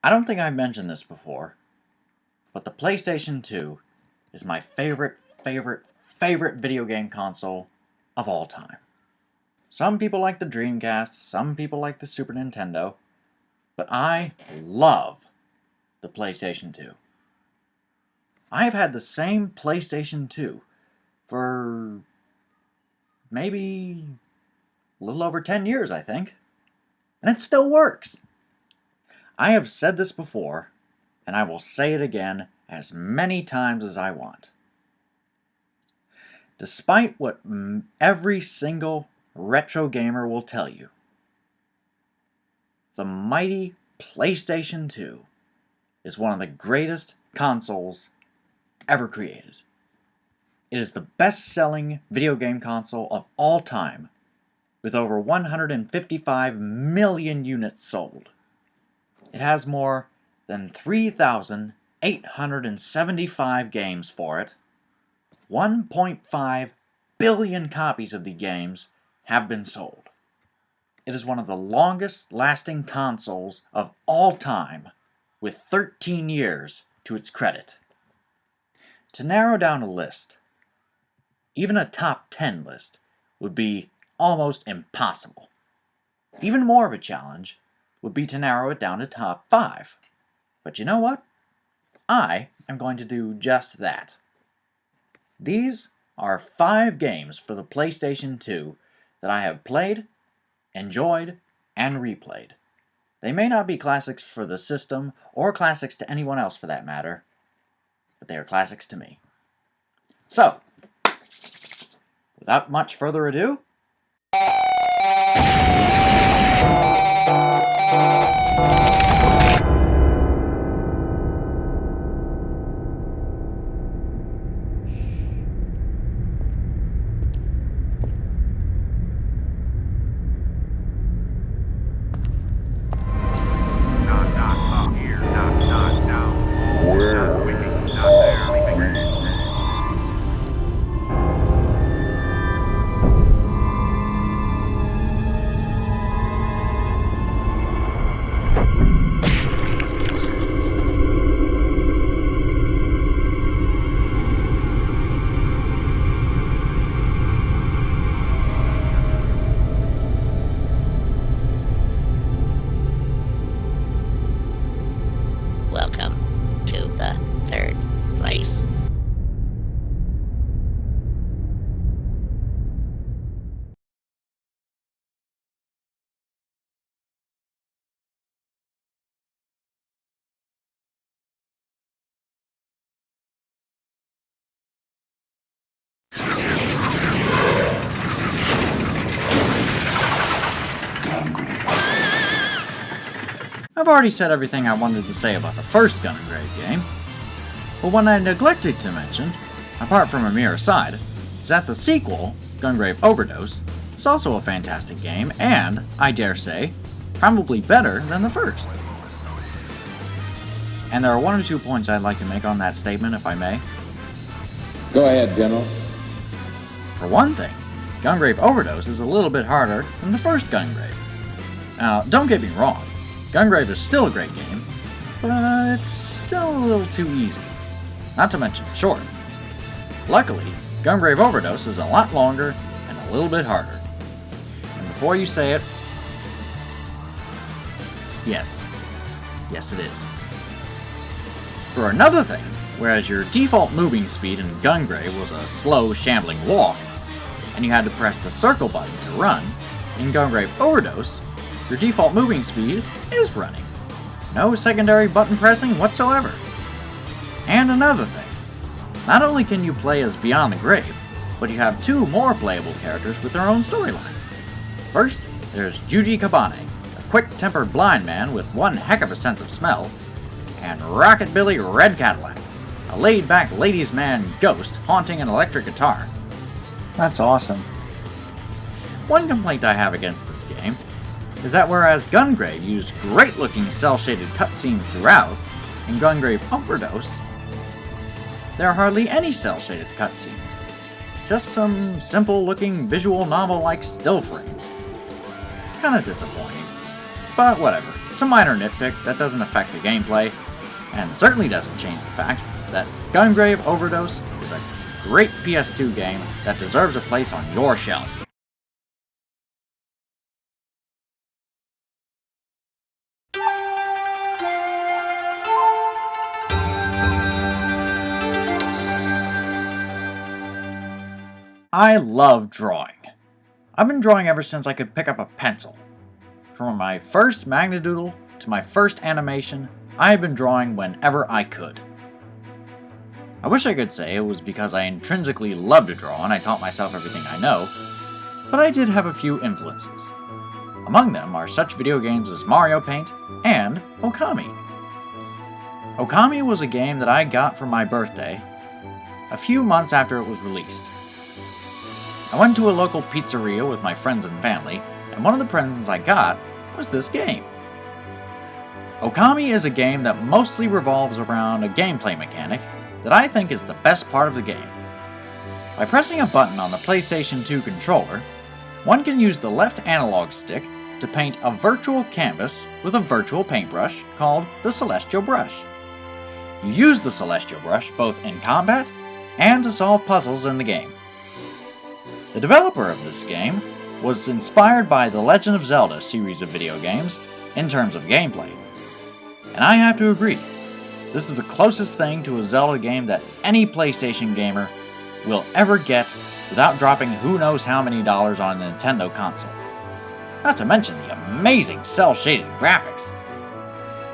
I don't think I've mentioned this before, but the PlayStation 2 is my favorite video game console of all time. Some people like the Dreamcast, some people like the Super Nintendo, but I love the PlayStation 2. I've had the same PlayStation 2 for maybe a little over 10 years, I think, and it still works. I have said this before, and I will say it again as many times as I want. Despite what every single retro gamer will tell you, the mighty PlayStation 2 is one of the greatest consoles ever created. It is the best-selling video game console of all time, with over 155 million units sold. It has more than 3,875 games for it. 1.5 billion copies of the games have been sold. It is one of the longest-lasting consoles of all time, with 13 years to its credit. To narrow down a list, even a top 10 list, would be almost impossible. Even more of a challenge would be to narrow it down to top 5. But you know what? I am going to do just that. These are 5 games for the PlayStation 2 that I have played, enjoyed, and replayed. They may not be classics for the system, or classics to anyone else for that matter, but they are classics to me. So, without much further ado, Welcome to the third place. I've already said everything I wanted to say about the first Gungrave game, but what I neglected to mention, apart from a mere aside, is that the sequel, Gungrave Overdose, is also a fantastic game, and, I dare say, probably better than the first. And there are 1 or 2 points I'd like to make on that statement, if I may. Go ahead, General. For one thing, Gungrave Overdose is a little bit harder than the first Gungrave. Now, don't get me wrong, Gungrave is still a great game, but it's still a little too easy. Not to mention short. Luckily, Gungrave Overdose is a lot longer and a little bit harder. And before you say it, yes, it is. For another thing, whereas your default moving speed in Gungrave was a slow, shambling walk, and you had to press the circle button to run, in Gungrave Overdose, your default moving speed is running. No secondary button pressing whatsoever. And another thing, not only can you play as Beyond the Grave, but you have 2 more playable characters with their own storyline. First, there's Juji Kabane, a quick-tempered blind man with one heck of a sense of smell, and Rockabilly Red Cadillac, a laid-back ladies' man ghost haunting an electric guitar. That's awesome. One complaint I have against this game is that whereas Gungrave used great-looking cel-shaded cutscenes throughout, in Gungrave Overdose, there are hardly any cel-shaded cutscenes. Just some simple-looking visual novel-like still frames. Kinda disappointing, but whatever. It's a minor nitpick that doesn't affect the gameplay, and certainly doesn't change the fact that Gungrave Overdose is a great PS2 game that deserves a place on your shelf. I love drawing. I've been drawing ever since I could pick up a pencil. From my first Magnadoodle to my first animation, I have been drawing whenever I could. I wish I could say it was because I intrinsically love to draw and I taught myself everything I know, but I did have a few influences. Among them are such video games as Mario Paint and Okami. Okami was a game that I got for my birthday a few months after it was released. I went to a local pizzeria with my friends and family, and one of the presents I got was this game. Okami is a game that mostly revolves around a gameplay mechanic that I think is the best part of the game. By pressing a button on the PlayStation 2 controller, one can use the left analog stick to paint a virtual canvas with a virtual paintbrush called the Celestial Brush. You use the Celestial Brush both in combat and to solve puzzles in the game. The developer of this game was inspired by the Legend of Zelda series of video games in terms of gameplay. And I have to agree, this is the closest thing to a Zelda game that any PlayStation gamer will ever get without dropping who knows how many dollars on a Nintendo console. Not to mention the amazing cel-shaded graphics.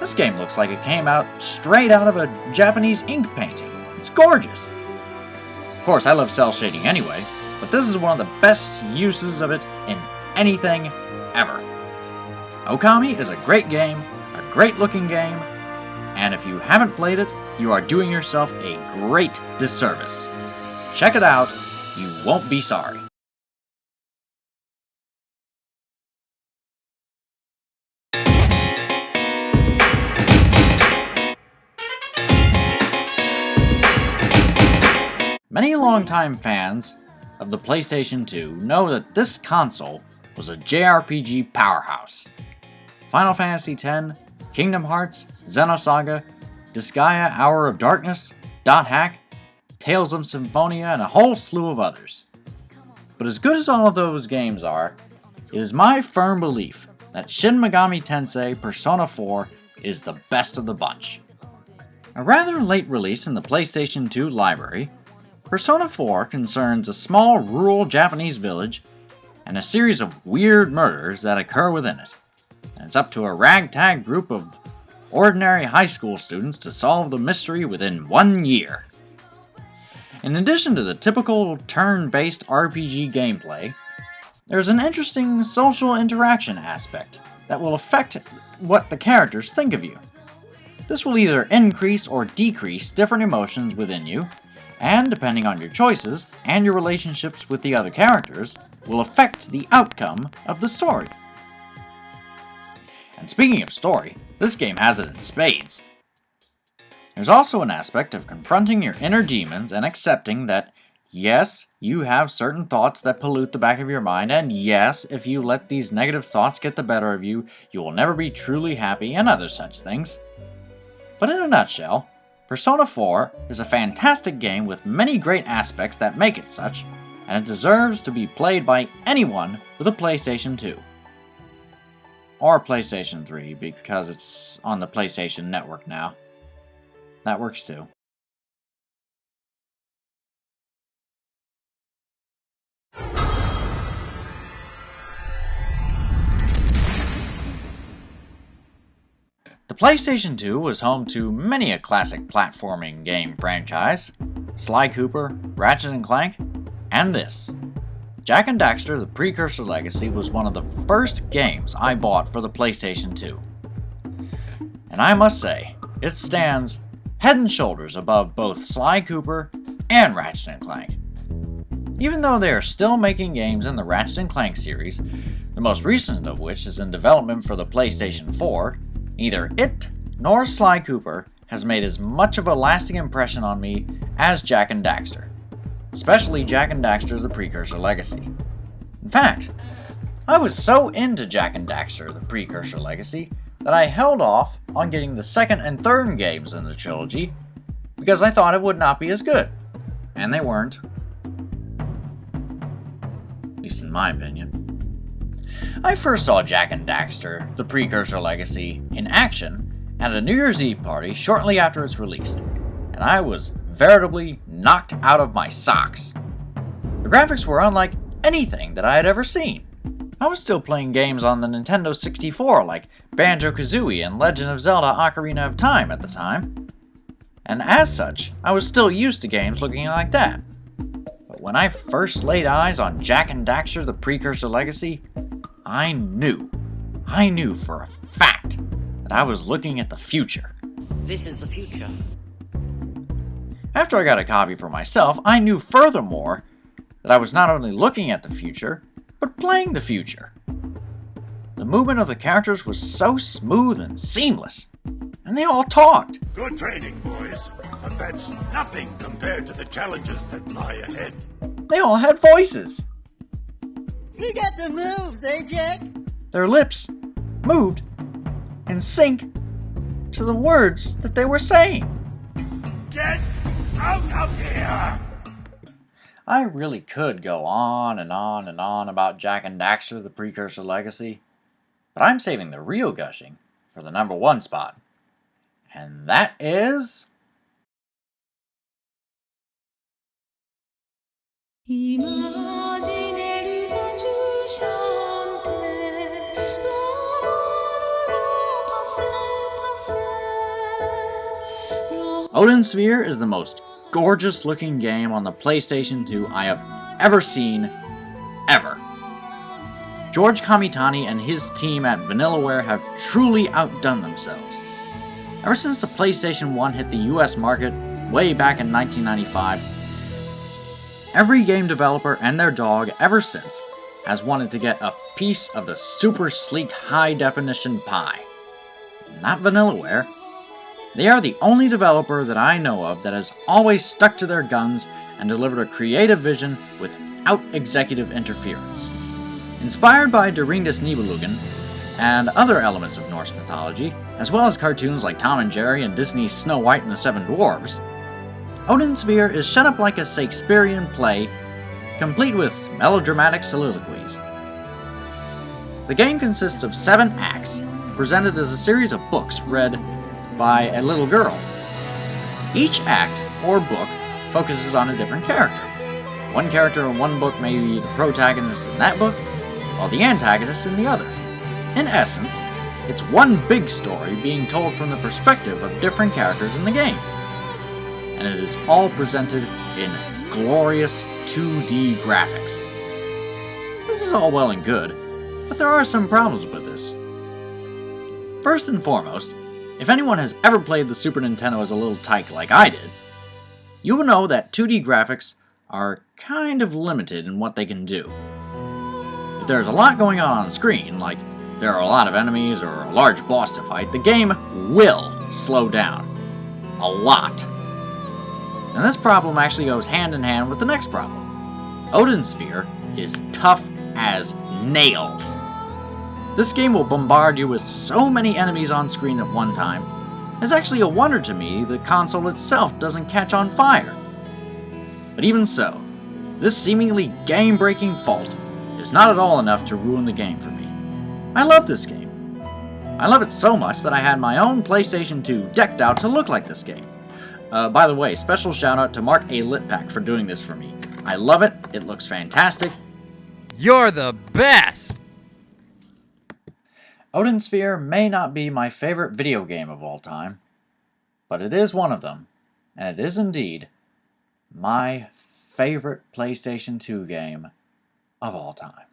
This game looks like it came out straight out of a Japanese ink painting. It's gorgeous. Of course, I love cel shading anyway, but this is one of the best uses of it in anything ever. Okami is a great game, a great looking game, and if you haven't played it, you are doing yourself a great disservice. Check it out, you won't be sorry. Many longtime fans of the PlayStation 2 know that this console was a JRPG powerhouse. Final Fantasy X, Kingdom Hearts, Xenosaga, Disgaea Hour of Darkness, Dot Hack, Tales of Symphonia, and a whole slew of others. But as good as all of those games are, it is my firm belief that Shin Megami Tensei Persona 4 is the best of the bunch. A rather late release in the PlayStation 2 library, Persona 4 concerns a small rural Japanese village and a series of weird murders that occur within it. And it's up to a ragtag group of ordinary high school students to solve the mystery within 1 year. In addition to the typical turn-based RPG gameplay, there's an interesting social interaction aspect that will affect what the characters think of you. This will either increase or decrease different emotions within you, and depending on your choices and your relationships with the other characters, will affect the outcome of the story. And speaking of story, this game has it in spades. There's also an aspect of confronting your inner demons and accepting that, yes, you have certain thoughts that pollute the back of your mind, and yes, if you let these negative thoughts get the better of you, you will never be truly happy, and other such things. But in a nutshell, Persona 4 is a fantastic game with many great aspects that make it such, and it deserves to be played by anyone with a PlayStation 2. Or PlayStation 3, because it's on the PlayStation Network now. That works too. The PlayStation 2 was home to many a classic platforming game franchise: Sly Cooper, Ratchet & Clank, and this. Jak and Daxter: The Precursor Legacy was one of the first games I bought for the PlayStation 2. And I must say, it stands head and shoulders above both Sly Cooper and Ratchet & Clank. Even though they are still making games in the Ratchet & Clank series, the most recent of which is in development for the PlayStation 4, neither it nor Sly Cooper has made as much of a lasting impression on me as Jak and Daxter. Especially Jak and Daxter: The Precursor Legacy. In fact, I was so into Jak and Daxter: The Precursor Legacy that that I held off on getting the second and third games in the trilogy because I thought it would not be as good. And they weren't. At least in my opinion. I first saw Jak and Daxter, the Precursor Legacy, in action at a New Year's Eve party shortly after its release, and I was veritably knocked out of my socks. The graphics were unlike anything that I had ever seen. I was still playing games on the Nintendo 64 like Banjo-Kazooie and Legend of Zelda Ocarina of Time at the time, and as such, I was still used to games looking like that. But when I first laid eyes on Jak and Daxter, the Precursor Legacy, I knew for a fact that I was looking at the future. This is the future. After I got a copy for myself, I knew furthermore that I was not only looking at the future, but playing the future. The movement of the characters was so smooth and seamless, and they all talked. Good training, boys, but that's nothing compared to the challenges that lie ahead. They all had voices. You got the moves, eh, Jak? Their lips moved in sync to the words that they were saying. Get out of here! I really could go on and on and on about Jak and Daxter, the Precursor Legacy, but I'm saving the real gushing for the number one spot. And that is... Odin Sphere is the most gorgeous looking game on the PlayStation 2 I have ever seen, ever. George Kamitani and his team at Vanillaware have truly outdone themselves. Ever since the PlayStation 1 hit the US market way back in 1995, every game developer and their dog ever since has wanted to get a piece of the super sleek high definition pie. Not Vanillaware. They are the only developer that I know of that has always stuck to their guns and delivered a creative vision without executive interference. Inspired by Dorindas Nibelungen and other elements of Norse mythology, as well as cartoons like Tom and Jerry and Disney's Snow White and the Seven Dwarfs, Odin Sphere is set up like a Shakespearean play, complete with melodramatic soliloquies. The game consists of 7 acts, presented as a series of books read by a little girl. Each act, or book, focuses on a different character. One character in one book may be the protagonist in that book, while the antagonist in the other. In essence, it's one big story being told from the perspective of different characters in the game. And it is all presented in glorious 2D graphics. This is all well and good, but there are some problems with this. First and foremost, if anyone has ever played the Super Nintendo as a little tyke like I did, you will know that 2D graphics are kind of limited in what they can do. If there's a lot going on screen, like there are a lot of enemies or a large boss to fight, the game will slow down. A lot. And this problem actually goes hand in hand with the next problem. Odin Sphere is tough as nails. This game will bombard you with so many enemies on screen at one time. It's actually a wonder to me the console itself doesn't catch on fire. But even so, this seemingly game-breaking fault is not at all enough to ruin the game for me. I love this game. I love it so much that I had my own PlayStation 2 decked out to look like this game. By the way, special shout out to Mark A. Litpack for doing this for me. I love it, it looks fantastic. You're the best! Odin Sphere may not be my favorite video game of all time, but it is one of them, and it is indeed my favorite PlayStation 2 game of all time.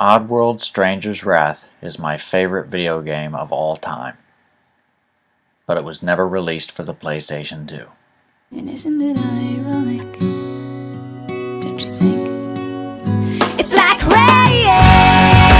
Oddworld Stranger's Wrath is my favorite video game of all time, but it was never released for the PlayStation 2. And isn't it ironic?